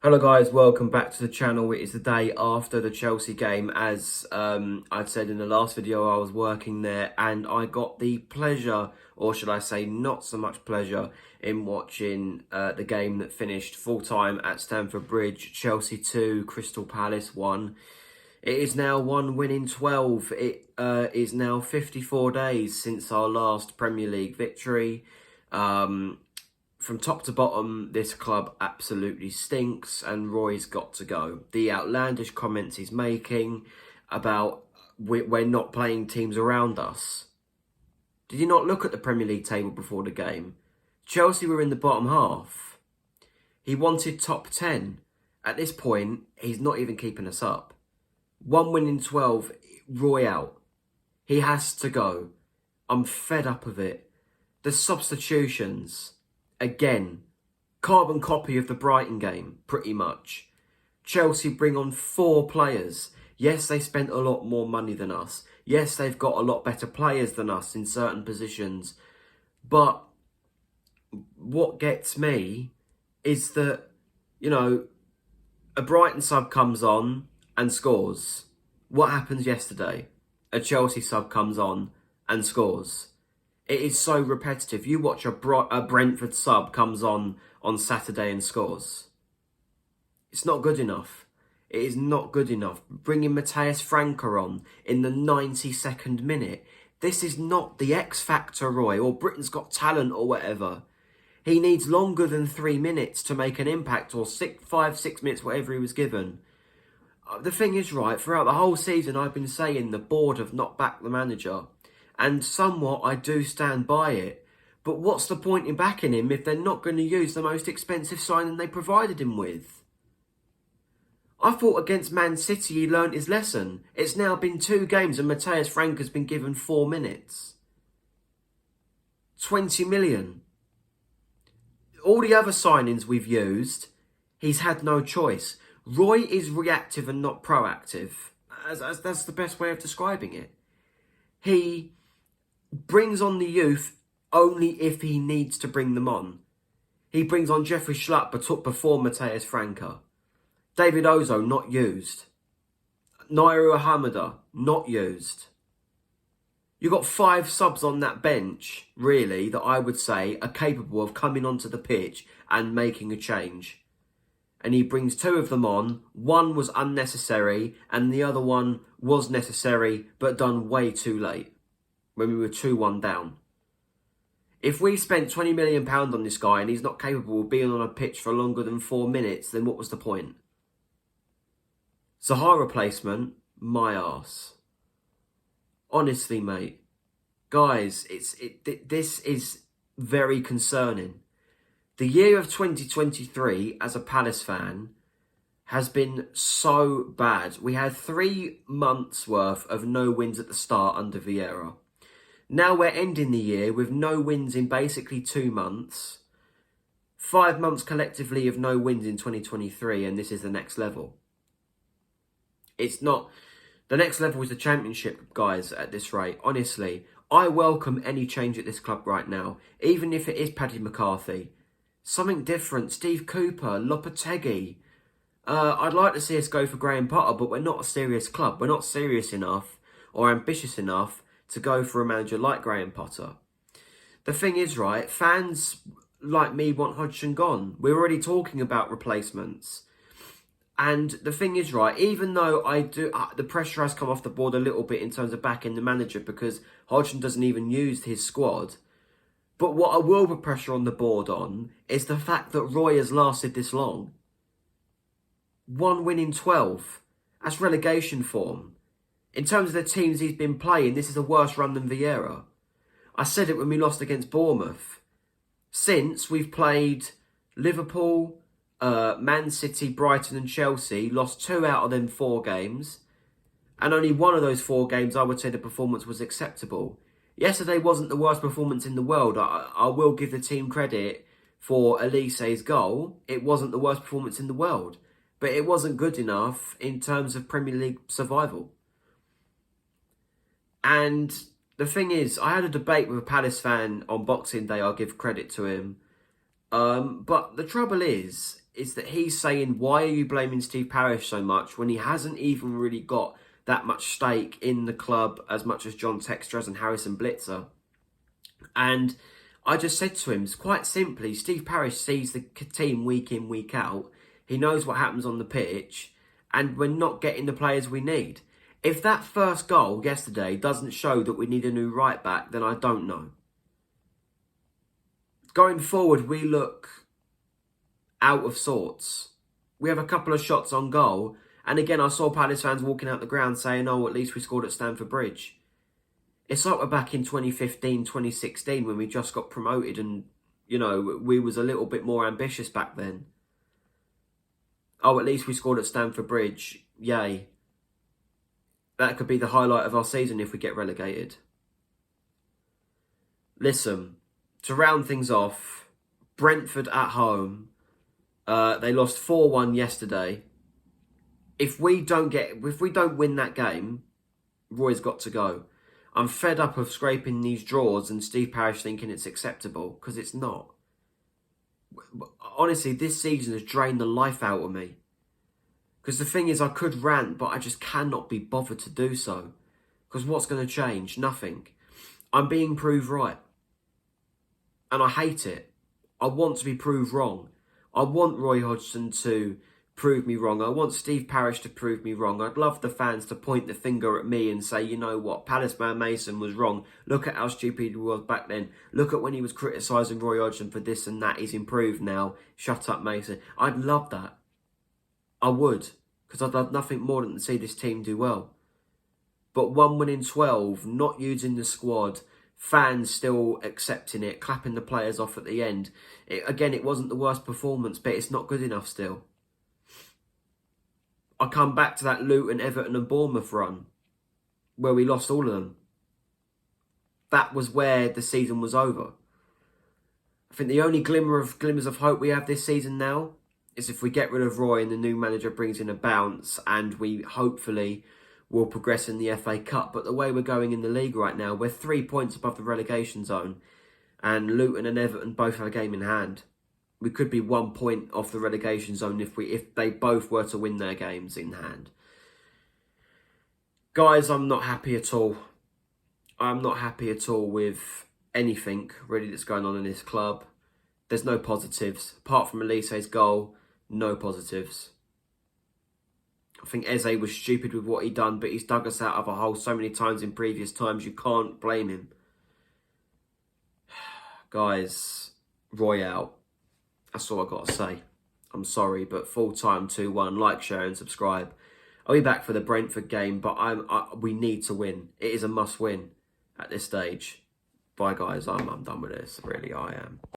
Hello guys, welcome back to the channel. It is the day after the Chelsea game. As I'd said in the last video, I was working there and I got the pleasure, or should I say not so much pleasure, in watching the game that finished full time at Stamford Bridge. Chelsea 2, Crystal Palace 1. It is now 1 win in 12. It is now 54 days since our last Premier League victory. From top to bottom, this club absolutely stinks and Roy's got to go. The outlandish comments he's making about we're not playing teams around us. Did you not look at the Premier League table before the game? Chelsea were in the bottom half. He wanted top 10. At this point, he's not even keeping us up. 1 win in 12, Roy out. He has to go. I'm fed up of it. The substitutions. Again, carbon copy of the Brighton game, pretty much. Chelsea bring on 4 players. Yes, they spent a lot more money than us. Yes, they've got a lot better players than us in certain positions. But what gets me is that, a Brighton sub comes on and scores. What happens yesterday? A Chelsea sub comes on and scores. It is so repetitive. You watch a Brentford sub comes on Saturday and scores. It's not good enough. It is not good enough. Bringing Matheus Franca on in the 92nd minute. This is not the X Factor, Roy, or Britain's Got Talent or whatever. He needs longer than 3 minutes to make an impact, or 5-6 minutes, whatever he was given. The thing is, right, throughout the whole season I've been saying the board have not backed the manager. And somewhat I do stand by it. But what's the point in backing him if they're not going to use the most expensive signing they provided him with? I thought against Man City he learnt his lesson. It's now been 2 games and Matheus Franca's been given 4 minutes. 20 million. All the other signings we've used, he's had no choice. Roy is reactive and not proactive. That's the best way of describing it. He brings on the youth only if he needs to bring them on. He brings on Jeffrey Schlupp before Matheus Franca. David Ozo, not used. Nairo Ahamada, not used. You've got 5 subs on that bench, really, that I would say are capable of coming onto the pitch and making a change. And he brings 2 of them on. 1 was unnecessary and the other one was necessary but done way too late when we were 2-1 down. If we spent £20 million on this guy and he's not capable of being on a pitch for longer than 4 minutes, then what was the point? Zaha replacement, my arse. Honestly, mate. Guys, this is very concerning. The year of 2023, as a Palace fan, has been so bad. We had 3 months worth of no wins at the start under Vieira. Now we're ending the year with no wins in basically 2 months. 5 months collectively of no wins in 2023, and this is the next level. It's not... The next level is the Championship, guys, at this rate. Honestly, I welcome any change at this club right now, even if it is Paddy McCarthy. Something different. Steve Cooper, Lopetegui. I'd like to see us go for Graham Potter, but we're not a serious club. We're not serious enough or ambitious enough to go for a manager like Graham Potter. The thing is, right, fans like me want Hodgson gone. We're already talking about replacements. And the thing is, right, even though the pressure has come off the board a little bit in terms of backing the manager because Hodgson doesn't even use his squad. But what I will put pressure on the board on is the fact that Roy has lasted this long. 1 win in 12. That's relegation form. In terms of the teams he's been playing, this is a worse run than Vieira. I said it when we lost against Bournemouth. Since, we've played Liverpool, Man City, Brighton and Chelsea, lost 2 out of them 4 games. And only 1 of those 4 games, I would say the performance was acceptable. Yesterday wasn't the worst performance in the world. I will give the team credit for Elise's goal. It wasn't the worst performance in the world. But it wasn't good enough in terms of Premier League survival. And the thing is, I had a debate with a Palace fan on Boxing Day. I'll give credit to him. But the trouble is is that he's saying, why are you blaming Steve Parish so much when he hasn't even really got that much stake in the club as much as John Textor has and Harrison Blitzer? And I just said to him, quite simply, Steve Parish sees the team week in, week out. He knows what happens on the pitch, and we're not getting the players we need. If that first goal yesterday doesn't show that we need a new right back, then I don't know. Going forward, we look out of sorts. We have a couple of shots on goal, and again, I saw Palace fans walking out the ground saying, oh, at least we scored at Stamford Bridge. It's like we're back in 2015, 2016 when we just got promoted and, you know, we was a little bit more ambitious back then. Oh, at least we scored at Stamford Bridge. Yay. That could be the highlight of our season if we get relegated. Listen, to round things off, Brentford at home, they lost 4-1 yesterday. If we don't win that game, Roy's got to go. I'm fed up of scraping these draws and Steve Parish thinking it's acceptable, because it's not. Honestly, this season has drained the life out of me. Because the thing is, I could rant, but I just cannot be bothered to do so. Because what's going to change? Nothing. I'm being proved right. And I hate it. I want to be proved wrong. I want Roy Hodgson to prove me wrong. I want Steve Parish to prove me wrong. I'd love the fans to point the finger at me and say, you know what, Palace man Mason was wrong. Look at how stupid he was back then. Look at when he was criticising Roy Hodgson for this and that. He's improved now. Shut up, Mason. I'd love that. I would. Because I'd love nothing more than to see this team do well. But 1 win in 12, not using the squad, fans still accepting it, clapping the players off at the end. Again, it wasn't the worst performance, but it's not good enough still. I come back to that Luton, Everton and Bournemouth run where we lost all of them. That was where the season was over. I think the only glimmers of hope we have this season now is if we get rid of Roy and the new manager brings in a bounce and we hopefully will progress in the FA Cup. But the way we're going in the league right now, we're 3 points above the relegation zone and Luton and Everton both have a game in hand. We could be 1 point off the relegation zone if they both were to win their games in hand. Guys, I'm not happy at all. I'm not happy at all with anything really that's going on in this club. There's no positives. Apart from Elise's goal, no positives. I think Eze was stupid with what he done, but he's dug us out of a hole so many times in previous times, you can't blame him. Guys, Roy out. That's all I got to say. I'm sorry, but full time 2-1. Like, share and subscribe. I'll be back for the Brentford game, but we need to win. It is a must win at this stage. Bye, guys. I'm done with this. Really, I am.